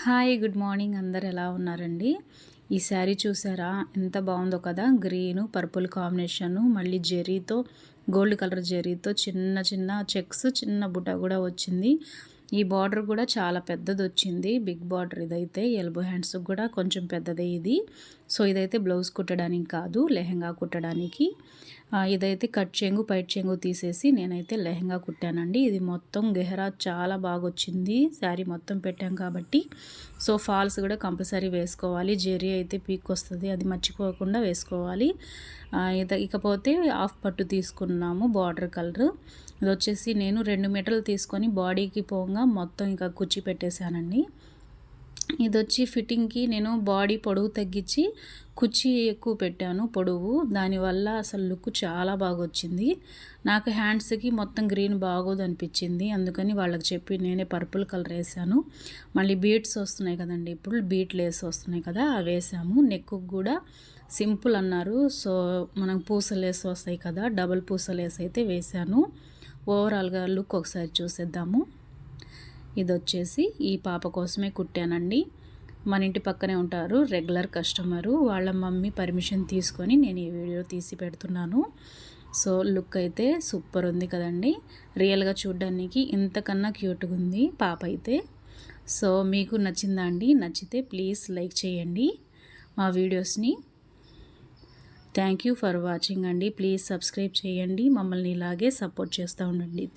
Hi good morning అందరు ఎలా ఉన్నారండి. ఈ శారీ చూసారా ఎంత బాగుందో కదా. గ్రీను పర్పుల్ కాంబినేషను, మళ్ళీ జెరీతో గోల్డ్ కలర్ జెరీతో చిన్న చిన్న చెక్స్, చిన్న బుట్ట కూడా వచ్చింది. ఈ బార్డర్ కూడా చాలా పెద్దది వచ్చింది, బిగ్ బార్డర్. ఇదైతే ఎల్బో హ్యాండ్స్ కూడా కొంచెం పెద్దదే ఇది. సో ఇదైతే బ్లౌజ్ కుట్టడానికి కాదు, లెహంగా కుట్టడానికి. ఇదైతే కట్ చెంగు పైట్ చెంగు తీసేసి నేనైతే లెహంగా కుట్టానండి. ఇది మొత్తం గెహరా చాలా బాగా వచ్చింది, శారీ మొత్తం పెట్టాం కాబట్టి. సో ఫాల్స్ కూడా కంపల్సరీ వేసుకోవాలి. జెరీ అయితే పీక్ వస్తుంది, అది మర్చిపోకుండా వేసుకోవాలి. ఇకపోతే హాఫ్ పట్టు తీసుకున్నాము బార్డర్ కలర్. ఇది వచ్చేసి నేను 2 మీటర్లు తీసుకొని బాడీకి పోగా మొత్తం ఇంకా కుచ్చి పెట్టేశానండి. ఇది వచ్చి ఫిట్టింగ్కి నేను బాడీ పొడవు తగ్గించి కుచ్చి ఎక్కువ పెట్టాను పొడవు. దానివల్ల అసలు లుక్ చాలా బాగా వచ్చింది. నాకు హ్యాండ్స్కి మొత్తం గ్రీన్ బాగోదు అనిపించింది, అందుకని వాళ్ళకి చెప్పి నేనే పర్పుల్ కలర్ వేసాను. మళ్ళీ బీట్స్ వస్తున్నాయి కదండి, ఇప్పుడు బీట్ లేస్ వస్తున్నాయి కదా, అవి వేసాము. నెక్కు కూడా సింపుల్ అన్నారు, సో మనం పూసలేసి వస్తాయి కదా, డబల్ పూసలేసి అయితే వేసాను. ఓవరాల్గా లుక్ ఒకసారి చూసేద్దాము. ఇది వచ్చేసి ఈ పాప కోసమే కుట్టానండి. మన ఇంటి పక్కనే ఉంటారు, రెగ్యులర్ కస్టమరు. వాళ్ళ మమ్మీ పర్మిషన్ తీసుకొని నేను ఈ వీడియో తీసి పెడుతున్నాను. సో లుక్ అయితే సూపర్ ఉంది కదండి. రియల్గా చూడడానికి ఇంతకన్నా క్యూట్గా ఉంది పాప అయితే. సో మీకు నచ్చిందా అండి? నచ్చితే ప్లీజ్ లైక్ చేయండి మా వీడియోస్ని. థ్యాంక్ యూ ఫర్ వాచింగ్ అండి. ప్లీజ్ సబ్స్క్రైబ్ చేయండి, మమ్మల్ని ఇలాగే సపోర్ట్ చేస్తూ ఉండండి.